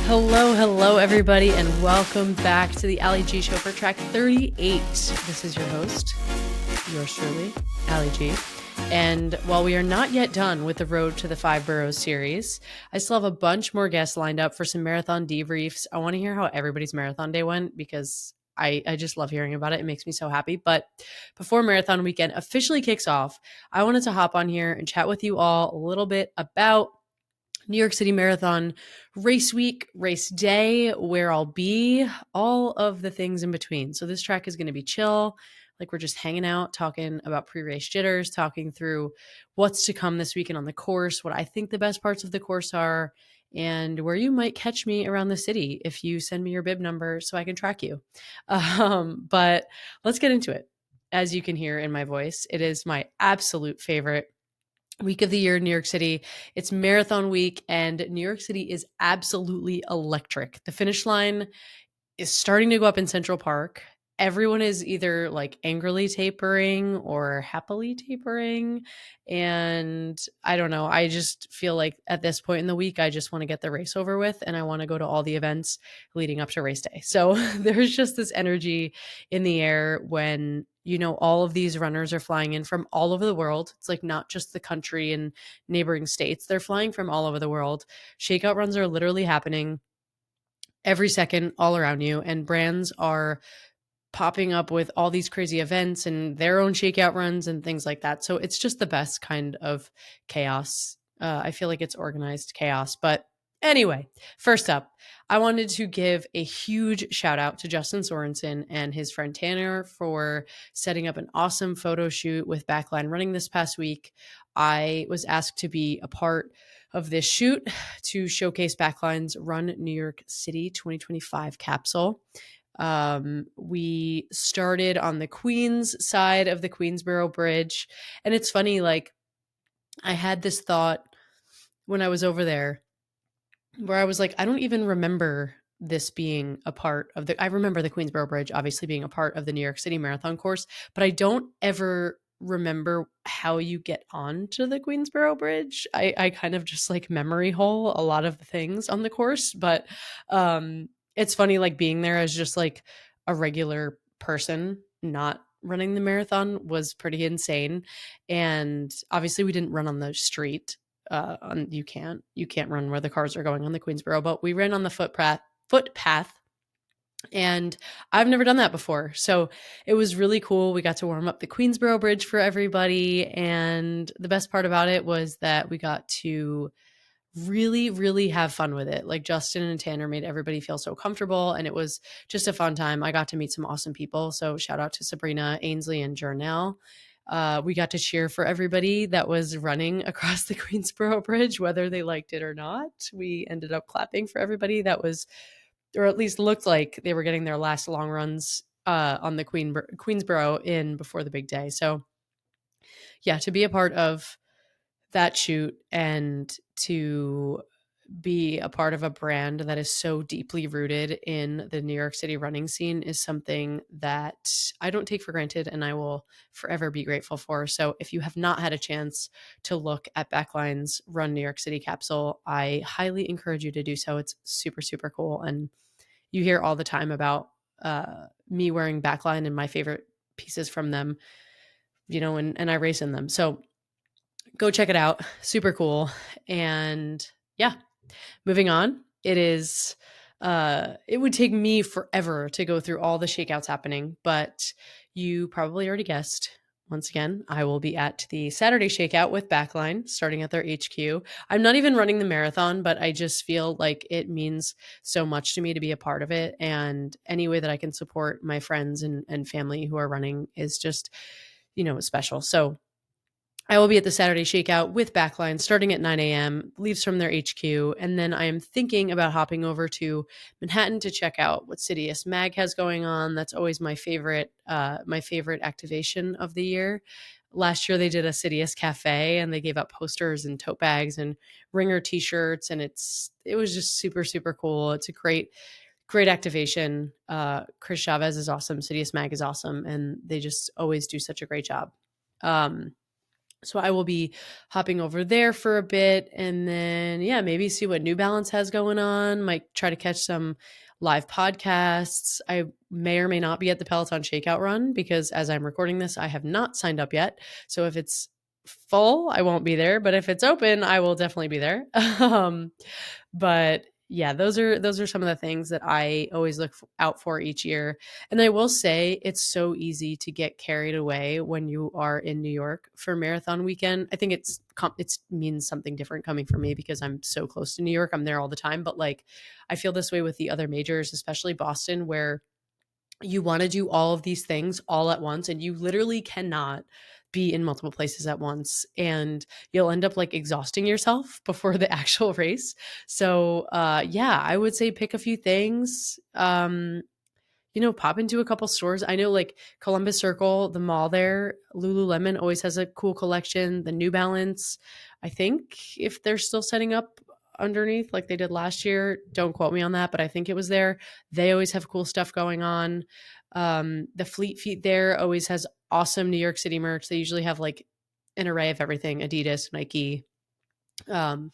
Hello, everybody, and welcome back to the Allie G show for track 38. This is your host, yours truly, Allie G. And while we are not yet done with the Road to the Five Boroughs series, I still have a bunch more guests lined up for some marathon debriefs. I want to hear how everybody's marathon day went because I just love hearing about it. It makes me so happy. But before marathon weekend officially kicks off, I wanted to hop on here and chat with you all a little bit about New York City Marathon race week, race day, where I'll be, all of the things in between. So this track is going to be chill. Like we're just hanging out, talking about pre-race jitters, talking through what's to come this weekend on the course, what I think the best parts of the course are, and where you might catch me around the city if you send me your bib number so I can track you. But let's get into it. As you can hear in my voice, it is my absolute favorite week of the year in New York City. It's marathon week, and New York City is absolutely electric. The finish line is starting to go up in Central Park. Everyone is either like angrily tapering or happily tapering. And I don't know. I just feel like at this point in the week, I just want to get the race over with and I want to go to all the events leading up to race day. So there's just this energy in the air when, you know, all of these runners are flying in from all over the world. It's like not just the country and neighboring states. They're flying from all over the world. Shakeout runs are literally happening every second all around you, and brands are popping up with all these crazy events and their own shakeout runs and things like that. So it's just the best kind of chaos. I feel like it's organized chaos. But anyway, first up, I wanted to give a huge shout out to Justin Sorensen and his friend Tanner for setting up an awesome photo shoot with Backline Running this past week. I was asked to be a part of this shoot to showcase Backline's Run New York City 2025 capsule. We started on the Queens side of the Queensboro Bridge. And it's funny, like, I had this thought when I was over there where I was like, I don't even remember this being a part of I remember the Queensboro Bridge obviously being a part of the New York City Marathon course, but I don't ever remember how you get onto the Queensboro Bridge. I kind of just like memory hole a lot of the things on the course, but it's funny like being there as just like a regular person not running the marathon was pretty insane. And obviously we didn't run on the street. You can't run where the cars are going on the Queensboro, but we ran on the footpath, and I've never done that before. So it was really cool. We got to warm up the Queensboro Bridge for everybody. And the best part about it was that we got to really, really have fun with it. Like Justin and Tanner made everybody feel so comfortable, and it was just a fun time. I got to meet some awesome people. So shout out to Sabrina, Ainsley, and Jernell. We got to cheer for everybody that was running across the Queensboro Bridge, whether they liked it or not. We ended up clapping for everybody that was, or at least looked like they were getting their last long runs on the Queensboro in before the big day. So yeah, to be a part of that shoot and to be a part of a brand that is so deeply rooted in the New York City running scene is something that I don't take for granted and I will forever be grateful for. So if you have not had a chance to look at Backline's Run New York City capsule, I highly encourage you to do so. It's super, super cool. And you hear all the time about me wearing Backline and my favorite pieces from them, you know, and I race in them. So go check it out. Super cool. And yeah, moving on. It would take me forever to go through all the shakeouts happening, but you probably already guessed. Once again, I will be at the Saturday shakeout with Backline starting at their HQ. I'm not even running the marathon, but I just feel like it means so much to me to be a part of it. And any way that I can support my friends and family who are running is just, you know, special. So I will be at the Saturday shakeout with Backline starting at 9 a.m., leaves from their HQ. And then I am thinking about hopping over to Manhattan to check out what Citius Mag has going on. That's always my favorite activation of the year. Last year they did a Citius Cafe and they gave out posters and tote bags and ringer t-shirts. And it was just super, super cool. It's a great activation. Chris Chavez is awesome. Citius Mag is awesome. And they just always do such a great job. So I will be hopping over there for a bit, and then, yeah, maybe see what New Balance has going on. Might try to catch some live podcasts. I may or may not be at the Peloton Shakeout Run because as I'm recording this, I have not signed up yet. So if it's full, I won't be there, but if it's open, I will definitely be there. But yeah, those are some of the things that I always look out for each year. And I will say it's so easy to get carried away when you are in New York for marathon weekend. I think it means something different coming from me because I'm so close to New York. I'm there all the time, but like I feel this way with the other majors, especially Boston, where you want to do all of these things all at once and you literally cannot be in multiple places at once, and you'll end up like exhausting yourself before the actual race. So yeah, I would say pick a few things, pop into a couple stores. I know like Columbus Circle, the mall there, Lululemon always has a cool collection. The New Balance, I think if they're still setting up underneath like they did last year, don't quote me on that, but I think it was there. They always have cool stuff going on. The Fleet Feet there always has awesome New York City merch. They usually have like an array of everything: Adidas, Nike. Um,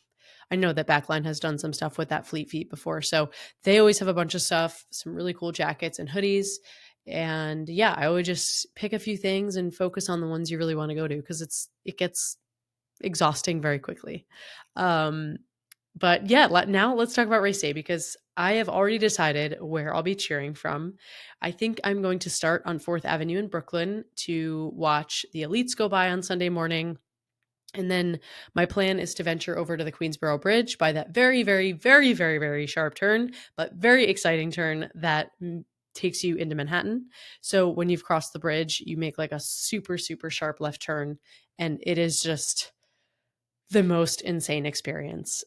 I know that Backline has done some stuff with that Fleet Feet before. So they always have a bunch of stuff, some really cool jackets and hoodies. And yeah, I would just pick a few things and focus on the ones you really want to go to because it gets exhausting very quickly. Um, but yeah, now let's talk about race day because I have already decided where I'll be cheering from. I think I'm going to start on 4th Avenue in Brooklyn to watch the elites go by on Sunday morning. And then my plan is to venture over to the Queensboro Bridge by that very, very, very, very, very sharp turn, but very exciting turn that takes you into Manhattan. So when you've crossed the bridge, you make like a super, super sharp left turn, and it is just the most insane experience.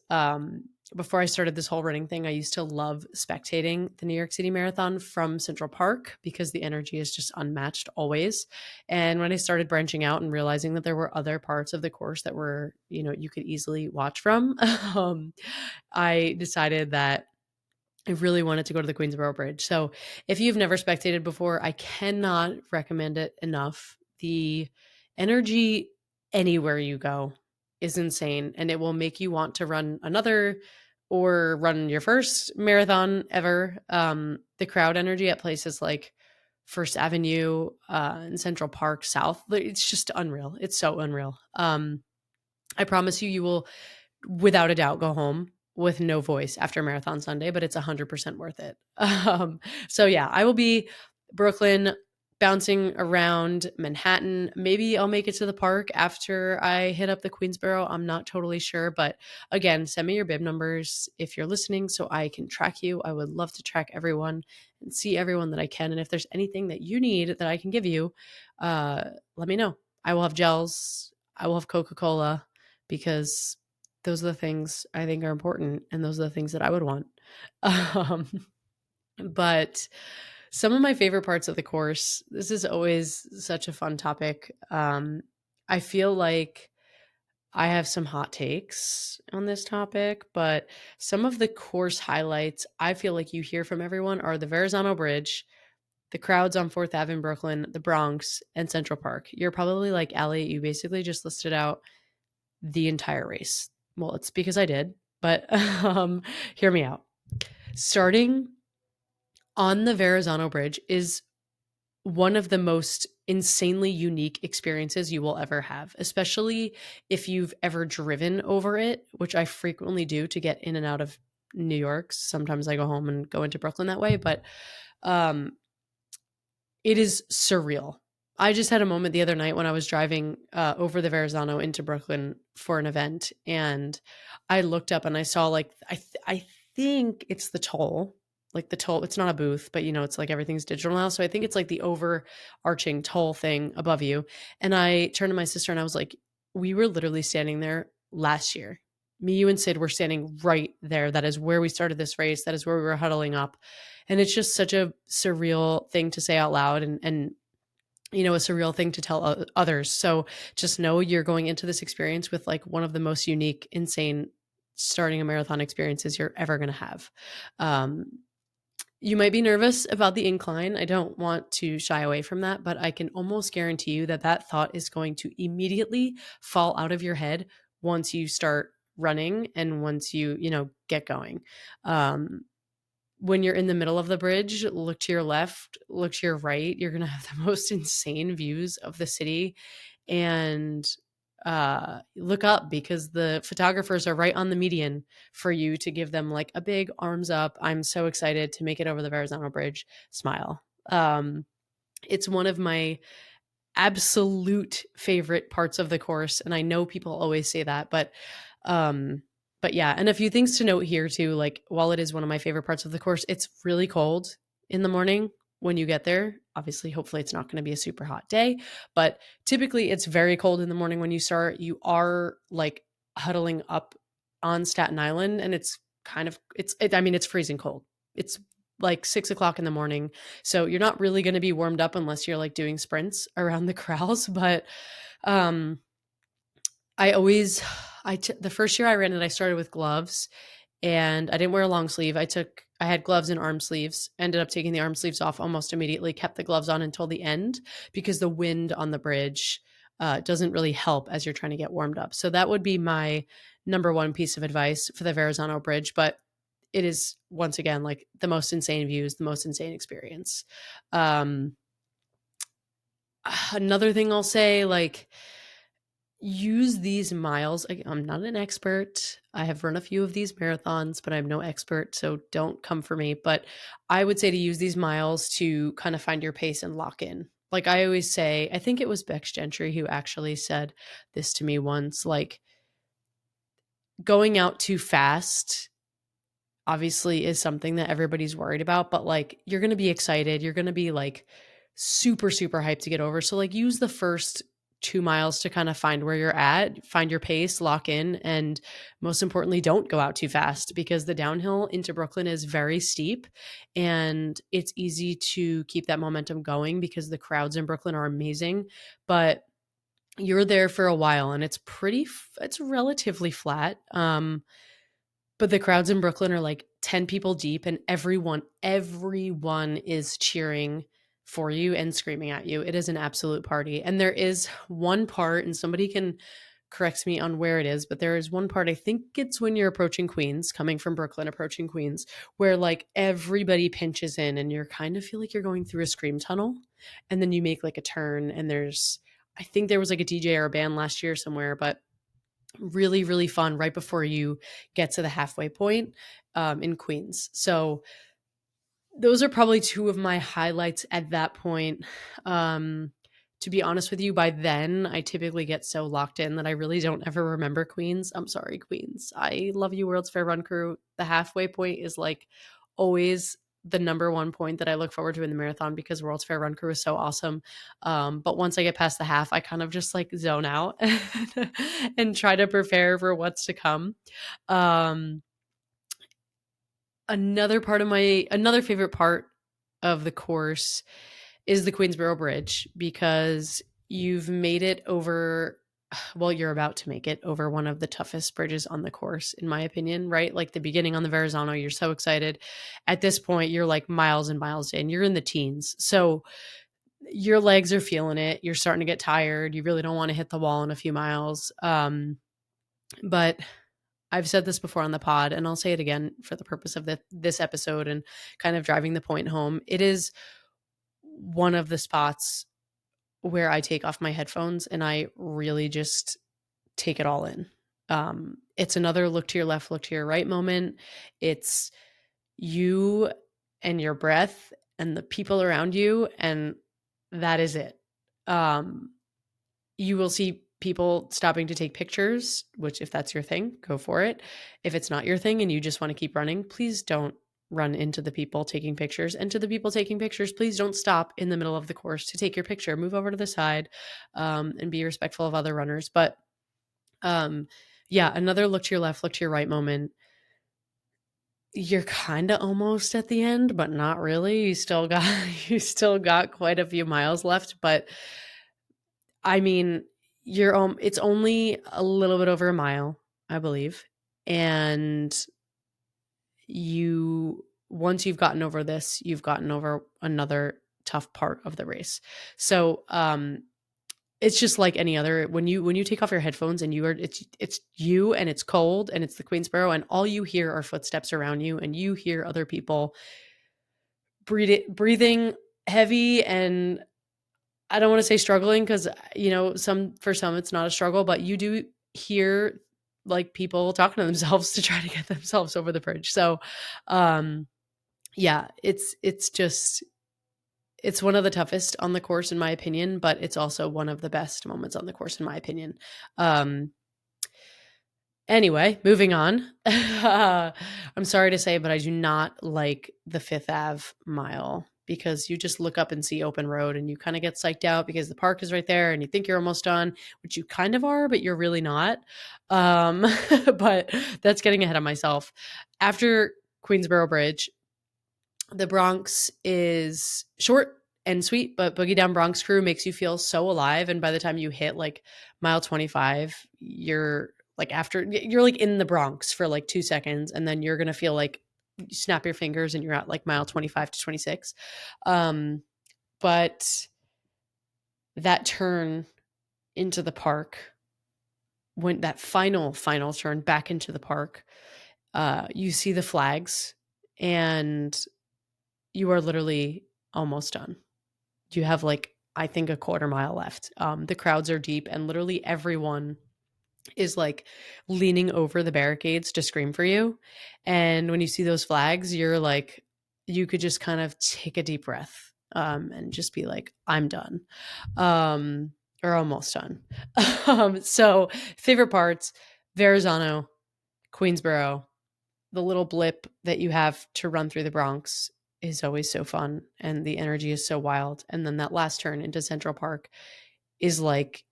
Before I started this whole running thing, I used to love spectating the New York City Marathon from Central Park because the energy is just unmatched always. And when I started branching out and realizing that there were other parts of the course that were, you could easily watch from, I decided that I really wanted to go to the Queensboro Bridge. So if you've never spectated before, I cannot recommend it enough. The energy anywhere you go is insane, and it will make you want to run another or run your first marathon ever. The crowd energy at places like First Avenue and Central Park South, it's just unreal. It's so unreal. I promise you, you will without a doubt go home with no voice after Marathon Sunday, but it's 100% worth it. So yeah, I will be Brooklyn, bouncing around Manhattan. Maybe I'll make it to the park after I hit up the Queensboro. I'm not totally sure, but again, send me your bib numbers if you're listening so I can track you. I would love to track everyone and see everyone that I can. And if there's anything that you need that I can give you, let me know. I will have gels. I will have Coca-Cola because those are the things I think are important, and those are the things that I would want. Um, but some of my favorite parts of the course, this is always such a fun topic. I feel like I have some hot takes on this topic, but some of the course highlights I feel like you hear from everyone are the Verrazano Bridge, the crowds on 4th Ave in Brooklyn, the Bronx, and Central Park. You're probably like, Allie, you basically just listed out the entire race. Well, it's because I did, but hear me out. Starting on the Verrazano Bridge is one of the most insanely unique experiences you will ever have, especially if you've ever driven over it, which I frequently do to get in and out of New York. Sometimes I go home and go into Brooklyn that way, but um, it is surreal. I just had a moment the other night when I was driving over the Verrazano into Brooklyn for an event, and I looked up and I saw like I think it's the toll, like the toll. It's not a booth, but it's like everything's digital now, so I think it's like the overarching toll thing above you. And I turned to my sister and I was like, "We were literally standing there last year. Me, you, and Sid were standing right there. That is where we started this race. That is where we were huddling up." And it's just such a surreal thing to say out loud, and a surreal thing to tell others. So just know you're going into this experience with like one of the most unique, insane starting a marathon experiences you're ever going to have. Um, You might be nervous about the incline. I don't want to shy away from that, but I can almost guarantee you that that thought is going to immediately fall out of your head once you start running and once you get going. Um, when you're in the middle of the bridge, look to your left, look to your right. You're going to have the most insane views of the city. And look up because the photographers are right on the median for you to give them like a big arms up. I'm so excited to make it over the Verrazano Bridge smile. It's one of my absolute favorite parts of the course. And I know people always say that, um, but yeah, and a few things to note here too. Like while it is one of my favorite parts of the course, it's really cold in the morning when you get there. Obviously, hopefully it's not going to be a super hot day, but typically it's very cold in the morning when you start. You are like huddling up on Staten Island and I mean, it's freezing cold. It's like 6 o'clock in the morning. So you're not really going to be warmed up unless you're like doing sprints around the corrals. But um, I always, the first year I ran it, I started with gloves and I didn't wear a long sleeve. I had gloves and arm sleeves, ended up taking the arm sleeves off almost immediately, kept the gloves on until the end because the wind on the bridge doesn't really help as you're trying to get warmed up. So that would be my number one piece of advice for the Verrazano Bridge. But it is once again like the most insane views, the most insane experience. Um, Another thing I'll say, like, use these miles. I'm not an expert. I have run a few of these marathons, but I'm no expert, so don't come for me. But I would say to use these miles to kind of find your pace and lock in. Like I always say, I think it was Bex Gentry who actually said this to me once, like going out too fast obviously is something that everybody's worried about, but like you're going to be excited. You're going to be like super, super hyped to get over. So, like, use the first 2 miles to kind of find where you're at, find your pace, lock in, and most importantly, don't go out too fast because the downhill into Brooklyn is very steep and it's easy to keep that momentum going because the crowds in Brooklyn are amazing. But you're there for a while and it's relatively flat. But the crowds in Brooklyn are like 10 people deep and everyone is cheering for you and screaming at you. It is an absolute party. And there is one part, and somebody can correct me on where it is, but there is one part, I think it's when you're approaching Queens, coming from Brooklyn, approaching Queens, where like everybody pinches in and you're kind of feel like you're going through a scream tunnel. And then you make like a turn and I think there was like a DJ or a band last year somewhere, but really, really fun right before you get to the halfway point in Queens. So those are probably two of my highlights at that point. To be honest with you, by then I typically get so locked in that I really don't ever remember Queens. I'm sorry, Queens. I love you, World's Fair Run Crew. The halfway point is like always the number one point that I look forward to in the marathon because World's Fair Run Crew is so awesome. But once I get past the half, I kind of just like zone out and try to prepare for what's to come. Um, another favorite part of the course is the Queensboro Bridge because you've made it over well, you're about to make it over one of the toughest bridges on the course, in my opinion, right? Like the beginning on the Verrazano, you're so excited. At this point, you're like miles and miles in. You're in the teens. So your legs are feeling it. You're starting to get tired. You really don't want to hit the wall in a few miles. But I've said this before on the pod, and I'll say it again for the purpose of this episode and kind of driving the point home. It is one of the spots where I take off my headphones and I really just take it all in. It's another look to your left, look to your right moment. It's you and your breath and the people around you, and that is it. You will see people stopping to take pictures, which if that's your thing, go for it. If it's not your thing and you just want to keep running, please don't run into the people taking pictures. And to the people taking pictures, please don't stop in the middle of the course to take your picture. Move over to the side and be respectful of other runners. But yeah, another look to your left, look to your right moment. You're kind of almost at the end, but not really. You still got quite a few miles left, but I mean, it's only a little bit over a mile, I believe. And you once you've gotten over this, you've gotten over another tough part of the race. So it's just like any other, when you take off your headphones and it's you and it's cold and it's the Queensboro and all you hear are footsteps around you and you hear other people breathing heavy, and I don't want to say struggling because for some it's not a struggle, but you do hear like people talking to themselves to try to get themselves over the bridge. So um yeah, it's one of the toughest on the course in my opinion, but it's also one of the best moments on the course in my opinion. Um Anyway, moving on. I'm sorry to say, but I do not like the Fifth Ave mile because you just look up and see open road and you kind of get psyched out because the park is right there and you think you're almost done, which you kind of are, but you're really not. Um, but that's getting ahead of myself. After Queensboro Bridge, the Bronx is short and sweet, but Boogie Down Bronx Crew makes you feel so alive. And by the time you hit like mile 25, you're like in the Bronx for like 2 seconds, and then you're gonna feel like you snap your fingers and you're at like mile 25 to 26. But that turn into the park, when that final turn back into the park, you see the flags and you are literally almost done. You have like, I think, a quarter mile left. The crowds are deep and literally everyone is like leaning over the barricades to scream for you. And when you see those flags, you're like, you could just kind of take a deep breath and just be like, I'm done, or almost done. So, favorite parts: Verrazano, Queensboro, the little blip that you have to run through the Bronx is always so fun and the energy is so wild. And then that last turn into Central Park is like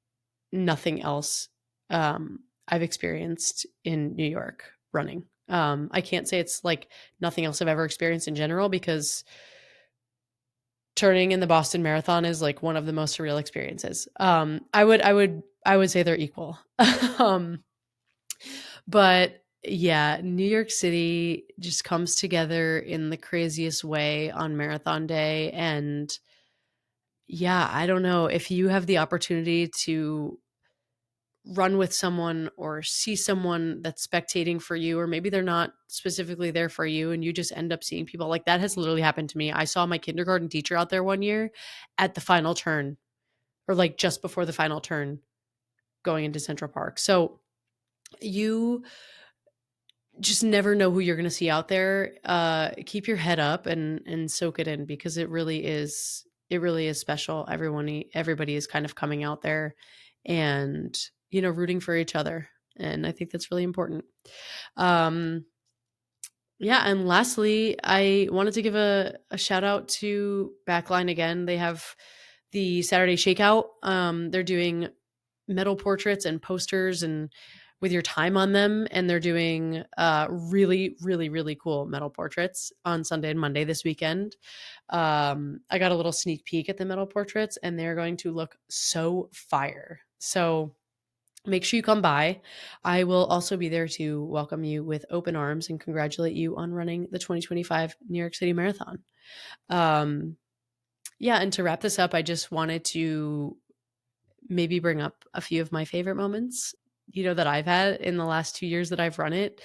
nothing else I've experienced in New York running. I can't say it's like nothing else I've ever experienced in general because turning in the Boston Marathon is like one of the most surreal experiences. I would say they're equal. um, but yeah, New York City just comes together in the craziest way on marathon day. And yeah, I don't know if you have the opportunity to run with someone or see someone that's spectating for you, or maybe they're not specifically there for you and you just end up seeing people like that. Has literally happened to me. I saw my kindergarten teacher out there one year at the final turn, or like just before the final turn going into Central Park. So you just never know who you're going to see out there. Keep your head up and soak it in because it really is special. Everybody is kind of coming out there and rooting for each other, and I think that's really important. Um, yeah, and lastly, I wanted to give a shout out to Backline again. They have the Saturday Shakeout. They're doing metal portraits and posters and with your time on them, and they're doing really really really cool metal portraits on Sunday and Monday this weekend. I got a little sneak peek at the metal portraits and they're going to look so fire. So make sure you come by. I will also be there to welcome you with open arms and congratulate you on running the 2025 New York City Marathon. um yeah, and to wrap this up, I just wanted to maybe bring up a few of my favorite moments, that I've had in the last 2 years that I've run it.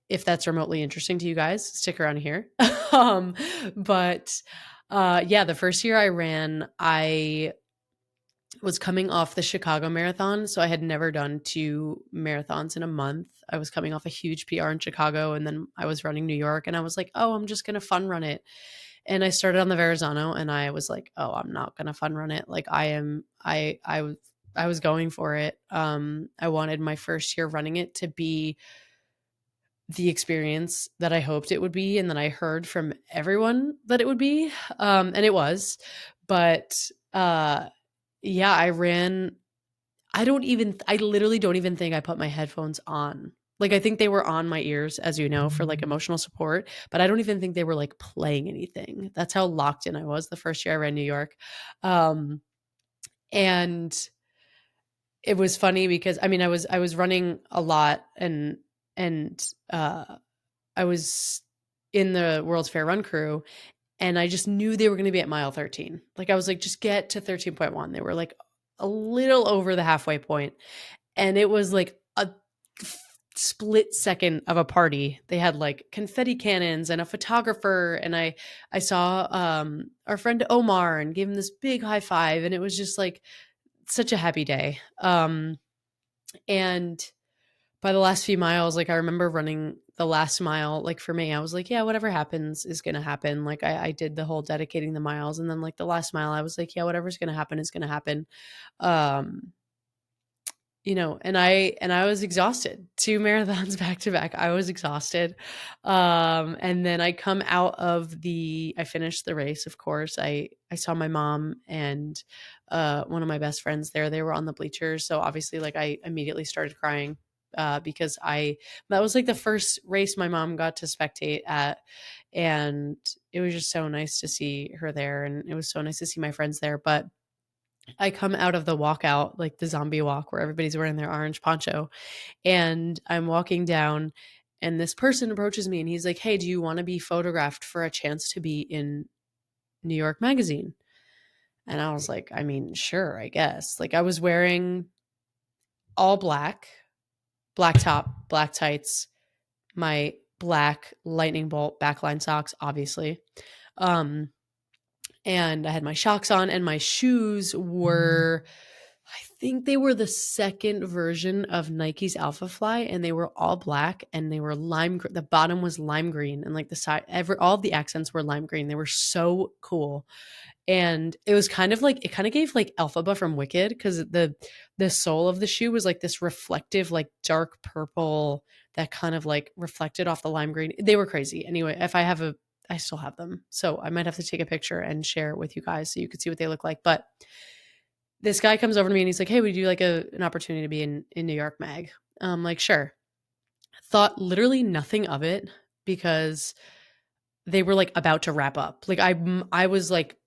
If that's remotely interesting to you guys, stick around here. um, but yeah, the first year I ran, I was coming off the Chicago Marathon. So I had never done 2 marathons in a month. I was coming off a huge PR in Chicago and then I was running New York and I was like, oh, I'm just going to fun run it. And I started on the Verrazano and I was like, oh, I'm not going to fun run it. Like I was going for it. I wanted my first year running it to be the experience that I hoped it would be and that I heard from everyone that it would be. And it was. But yeah, I literally don't even think I put my headphones on. Like, I think they were on my ears, as you know, for like emotional support, but I don't even think they were like playing anything. That's how locked in I was the first year I ran New York. And it was funny because I was running a lot and I was in the World's Fair Run crew, and I just knew they were going to be at mile 13. Like I was like, just get to 13.1. They were like a little over the halfway point, and it was like a split second of a party. They had like confetti cannons and a photographer, and I saw our friend Omar and gave him this big high five, and it was just like such a happy day. And by the last few miles, like I remember running the last mile, like for me, I was like, yeah, whatever happens is going to happen. Like I did the whole dedicating the miles. And then like the last mile, I was like, yeah, whatever's going to happen is going to happen. Um, and I was exhausted. 2 marathons back to back. I was exhausted. And then I finished the race, of course. I saw my mom and one of my best friends there. They were on the bleachers. So obviously like I immediately started crying because that was like the first race my mom got to spectate at. And it was just so nice to see her there. And it was so nice to see my friends there. But I come out of the walkout, like the zombie walk where everybody's wearing their orange poncho, and I'm walking down, and this person approaches me and he's like, "Hey, do you want to be photographed for a chance to be in New York Magazine?" And I was like, I mean, sure, I guess. Like I was wearing all black, black top, black tights, my black lightning bolt backline socks, obviously. Um, and I had my shocks on, and my shoes were, I think they were the second version of Nike's Alpha Fly, and they were all black, and they were the bottom was lime green, and like the side, all of the accents were lime green. They were so cool. And it was kind of like, it kind of gave like Elphaba from Wicked, because the sole of the shoe was like this reflective, like dark purple that kind of like reflected off the lime green. They were crazy. Anyway, I still have them. So I might have to take a picture and share it with you guys so you could see what they look like. But this guy comes over to me and he's like, "Hey, would you like an opportunity to be in New York Mag?" I'm like, "Sure." Thought literally nothing of it because they were like about to wrap up. Like I was like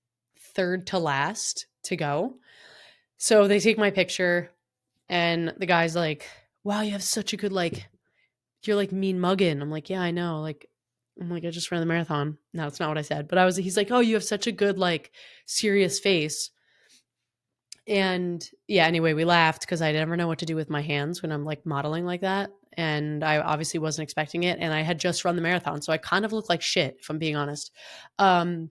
third to last to go. So they take my picture and the guy's like, "Wow, you have such a good like you're like mean mugging." I'm like, "Yeah, I know." Like I'm like, "I just ran the marathon." No, that's not what I said. But he's like, "Oh, you have such a good like serious face." And yeah, anyway, we laughed because I never know what to do with my hands when I'm like modeling like that. And I obviously wasn't expecting it. And I had just run the marathon. So I kind of looked like shit, if I'm being honest. Um,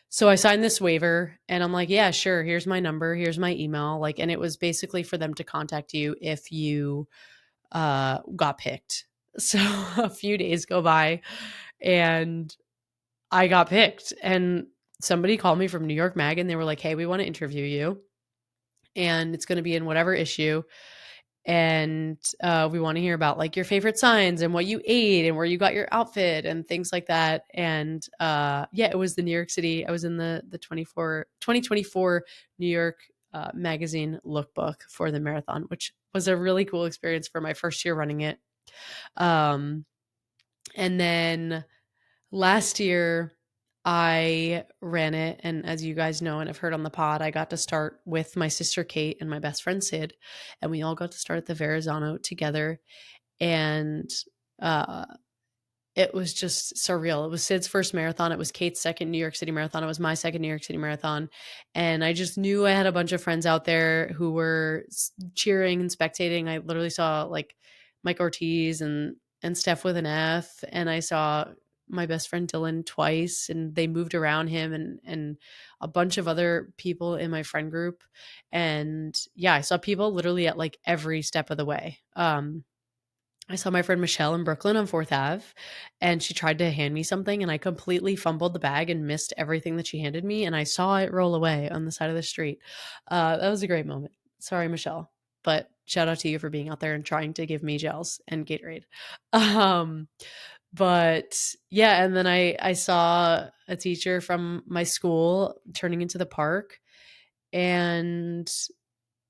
so I signed this waiver and I'm like, yeah, sure. Here's my number. Here's my email. Like, and it was basically for them to contact you if you got picked. So a few days go by and I got picked. And somebody called me from New York Mag and they were like, "Hey, we want to interview you. And it's going to be in whatever issue. And we want to hear about like your favorite signs and what you ate and where you got your outfit and things like that." And yeah, it was the New York City. I was in the 2024 New York magazine lookbook for the marathon, which was a really cool experience for my first year running it. Um, and then last year, I ran it, and as you guys know and have heard on the pod, I got to start with my sister Kate and my best friend Sid, and we all got to start at the Verrazano together. And uh, it was just surreal. It was Sid's first marathon. It was Kate's second New York City marathon. It was my second New York City marathon. And I just knew I had a bunch of friends out there who were cheering and spectating. I literally saw like Mike Ortiz and Steph with an F. And I saw my best friend Dylan twice, and they moved around him and a bunch of other people in my friend group. And yeah, I saw people literally at like every step of the way. I saw my friend Michelle in Brooklyn on 4th Ave, and she tried to hand me something, and I completely fumbled the bag and missed everything that she handed me, and I saw it roll away on the side of the street. That was a great moment. Sorry, Michelle, but shout out to you for being out there and trying to give me gels and Gatorade. Um, but yeah, and then I saw a teacher from my school turning into the park, and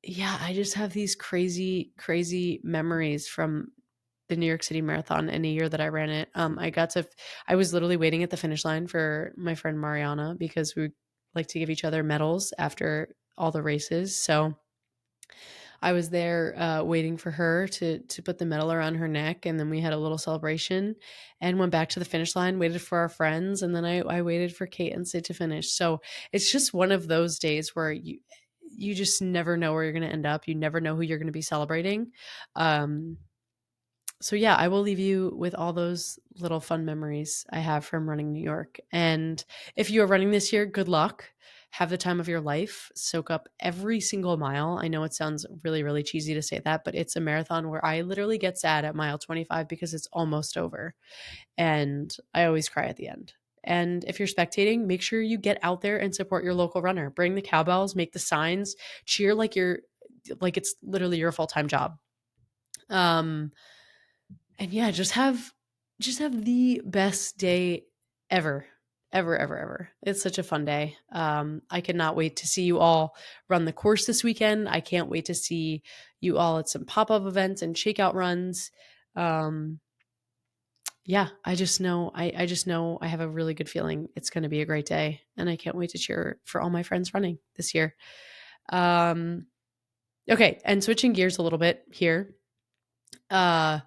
yeah, I just have these crazy, crazy memories from the New York City Marathon in a year that I ran it. I was literally waiting at the finish line for my friend Mariana because we like to give each other medals after all the races. So I was there waiting for her to put the medal around her neck, and then we had a little celebration and went back to the finish line, waited for our friends, and then I waited for Kate and Sid to finish. So it's just one of those days where you just never know where you're going to end up. You never know who you're going to be celebrating. Um, so yeah, I will leave you with all those little fun memories I have from running New York. And if you are running this year, good luck. Have the time of your life. Soak up every single mile. I know it sounds really, really cheesy to say that, but it's a marathon where I literally get sad at mile 25 because it's almost over. And I always cry at the end. And if you're spectating, make sure you get out there and support your local runner. Bring the cowbells, make the signs, cheer like it's literally your full-time job. Um, and yeah, just have the best day ever. Ever, ever, ever. It's such a fun day. I cannot wait to see you all run the course this weekend. I can't wait to see you all at some pop-up events and shakeout runs. Um, yeah, I just know I have a really good feeling it's going to be a great day, and I can't wait to cheer for all my friends running this year. Um, okay, and switching gears a little bit here. Uh,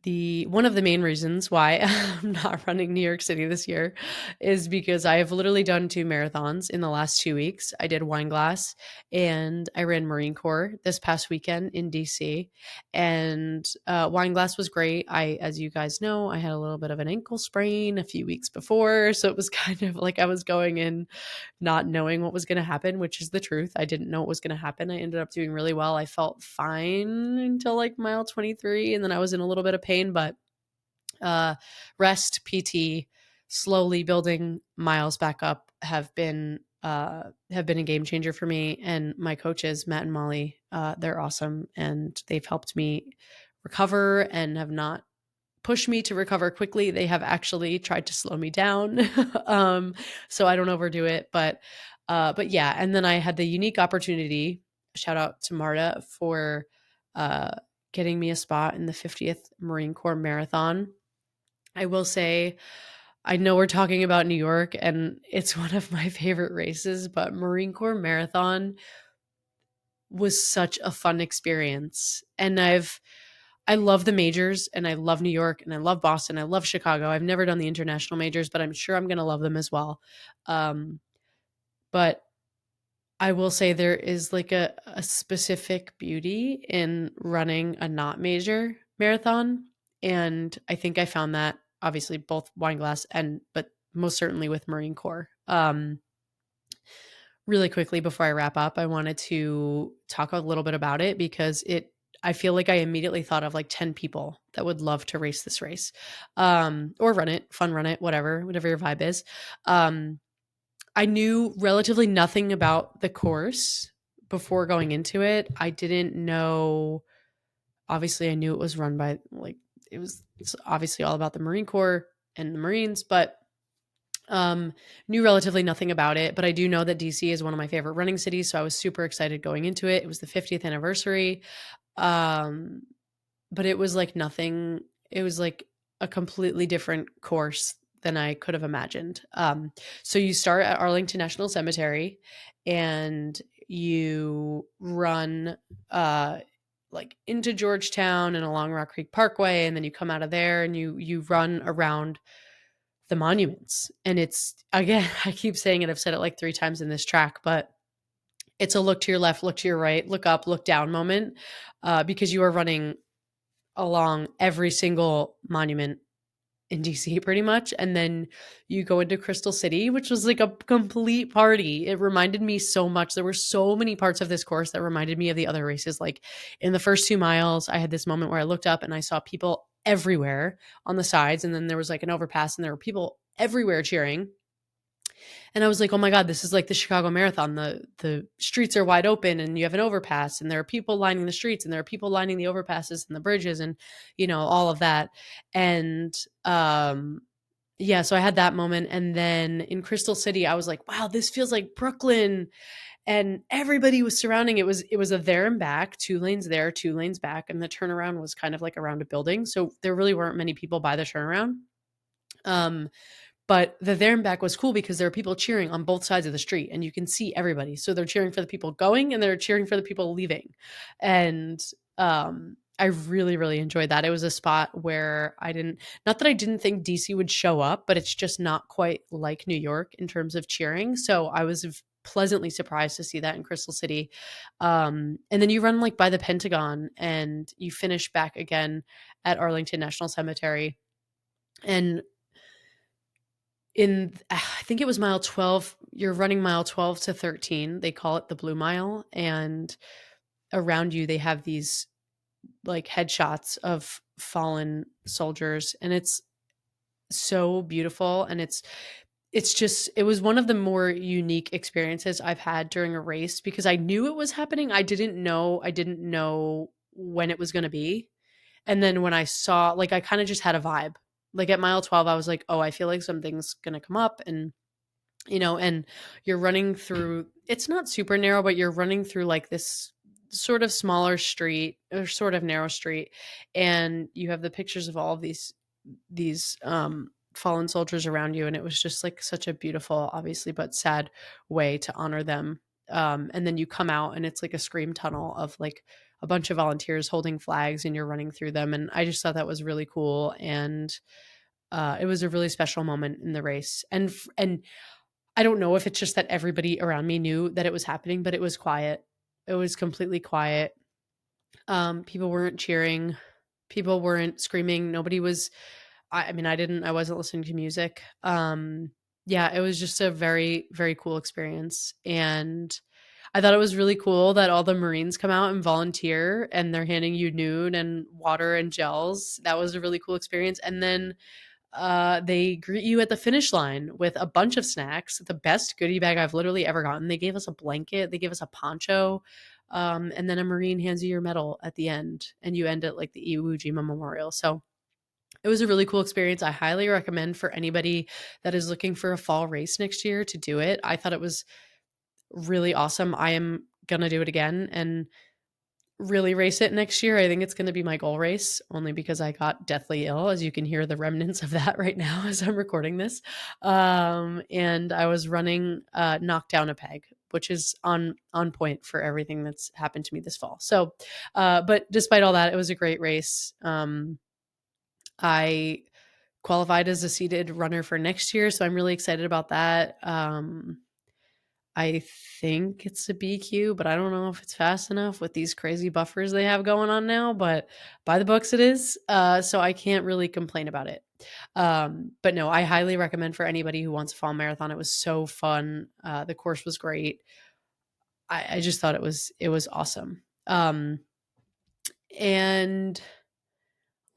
the one of the main reasons why I'm not running New York City this year is because I have literally done 2 marathons in the last 2 weeks. I did Wineglass and I ran Marine Corps this past weekend in DC. And Wineglass was great. As you guys know, I had a little bit of an ankle sprain a few weeks before, so it was kind of like I was going in not knowing what was going to happen, which is the truth. I didn't know what was going to happen. I ended up doing really well. I felt fine until like mile 23, and then I was in a little bit of pain, but uh, rest, PT, slowly building miles back up have been a game changer for me. And my coaches, Matt and Molly, they're awesome, and they've helped me recover and have not push me to recover quickly. They have actually tried to slow me down, so I don't overdo it. But yeah. And then I had the unique opportunity. Shout out to Marta for uh, getting me a spot in the 50th Marine Corps Marathon. I will say, I know we're talking about New York, and it's one of my favorite races, but Marine Corps Marathon was such a fun experience, and I love the majors, and I love New York, and I love Boston. I love Chicago. I've never done the international majors, but I'm sure I'm going to love them as well. Um, but I will say there is like a specific beauty in running a not major marathon. And I think I found that obviously both Wineglass but most certainly with Marine Corps. Really quickly before I wrap up, I wanted to talk a little bit about it because I feel like I immediately thought of like 10 people that would love to race this race, or run it, whatever your vibe is. I knew relatively nothing about the course before going into it. I didn't know, obviously I knew it was run by it's obviously all about the Marine Corps and the Marines, but knew relatively nothing about it. But I do know that DC is one of my favorite running cities, so I was super excited going into it. It was the 50th anniversary. Um, but it was like nothing. It was like a completely different course than I could have imagined. So you start at Arlington National Cemetery and you run like into Georgetown and along Rock Creek Parkway, and then you come out of there and you run around the monuments. And it's, again, I keep saying it, I've said it like 3 times in this track, but it's a look to your left, look to your right, look up, look down moment, because you are running along every single monument in DC pretty much. And then you go into Crystal City, which was like a complete party. It reminded me so much. There were so many parts of this course that reminded me of the other races. Like in the first 2 miles, I had this moment where I looked up and I saw people everywhere on the sides. And then there was like an overpass and there were people everywhere cheering. And I was like, oh my God, this is like the Chicago Marathon. The streets are wide open and you have an overpass and there are people lining the streets and there are people lining the overpasses and the bridges and, all of that. And yeah, so I had that moment. And then in Crystal City, I was like, wow, this feels like Brooklyn. And everybody was surrounding. It was a there and back, 2 lanes there, 2 lanes back. And the turnaround was kind of like around a building. So there really weren't many people by the turnaround. But the there and back was cool because there are people cheering on both sides of the street and you can see everybody. So they're cheering for the people going and they're cheering for the people leaving. And I really, really enjoyed that. It was a spot where not that I didn't think DC would show up, but it's just not quite like New York in terms of cheering. So I was pleasantly surprised to see that in Crystal City. And then you run like by the Pentagon and you finish back again at Arlington National Cemetery. And I think it was mile 12, you're running mile 12 to 13. They call it the Blue Mile. And around you, they have these like headshots of fallen soldiers. And it's so beautiful. And it was one of the more unique experiences I've had during a race because I knew it was happening. I didn't know when it was going to be. And then when I saw, like, I kind of just had a vibe. Like at mile 12, I was like, oh, I feel like something's going to come up. And, and you're running through, it's not super narrow, but you're running through like this sort of smaller street or sort of narrow street. And you have the pictures of all of these fallen soldiers around you. And it was just like such a beautiful, obviously, but sad way to honor them. And then you come out and it's like a scream tunnel of like a bunch of volunteers holding flags and you're running through them. And I just thought that was really cool. And it was a really special moment in the race. And I don't know if it's just that everybody around me knew that it was happening, but it was quiet. It was completely quiet. People weren't cheering. People weren't screaming. Nobody was, I wasn't listening to music. Yeah, it was just a very, very cool experience. And I thought it was really cool that all the Marines come out and volunteer and they're handing you nude and water and gels. That was a really cool experience. And then they greet you at the finish line with a bunch of snacks, the best goodie bag I've literally ever gotten. They gave us a blanket, they gave us a poncho, and then a Marine hands you your medal at the end, and you end at like the Iwo Jima Memorial. So it was a really cool experience. I highly recommend for anybody that is looking for a fall race next year to do it. I thought it was really awesome. I am going to do it again and really race it next year. I think it's going to be my goal race only because I got deathly ill, as you can hear the remnants of that right now as I'm recording this. And I was running Knock Down a Peg, which is on point for everything that's happened to me this fall. So, but despite all that, it was a great race. I qualified as a seated runner for next year, so I'm really excited about that. I think it's a BQ, but I don't know if it's fast enough with these crazy buffers they have going on now, but by the books it is. So I can't really complain about it. But no, I highly recommend for anybody who wants a fall marathon. It was so fun. The course was great. I just thought it was awesome. And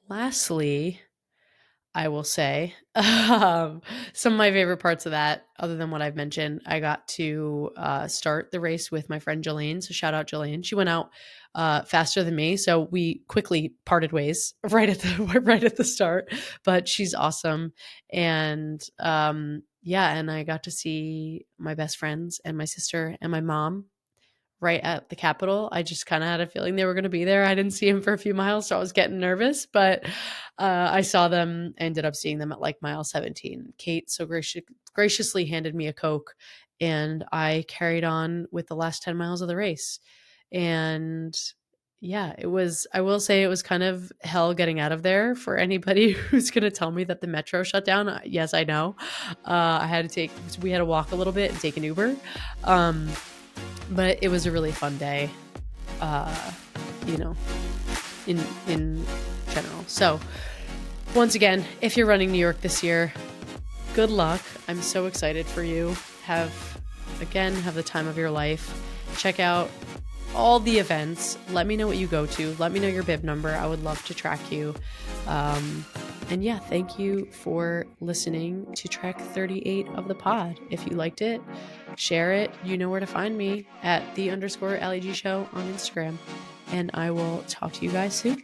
lastly, I will say some of my favorite parts of that, other than what I've mentioned, I got to start the race with my friend Jelaine. So shout out Jelaine. She went out faster than me, so we quickly parted ways right at the start. But she's awesome, and yeah, and I got to see my best friends and my sister and my mom right at the Capitol. I just kind of had a feeling they were going to be there. I didn't see him for a few miles, so I was getting nervous, but I saw them, ended up seeing them at like mile 17. Kate so graciously handed me a Coke, and I carried on with the last 10 miles of the race. And yeah, I will say it was kind of hell getting out of there for anybody who's going to tell me that the metro shut down. Yes, I know. We had to walk a little bit and take an Uber. But it was a really fun day, in general. So once again, if you're running New York this year, good luck. I'm so excited for you. Have the time of your life. Check out all the events. Let me know what you go to. Let me know your bib number. I would love to track you. And yeah, thank you for listening to track 38 of the pod. If you liked it, share it. You know where to find me at @the_Allie G show on Instagram. And I will talk to you guys soon.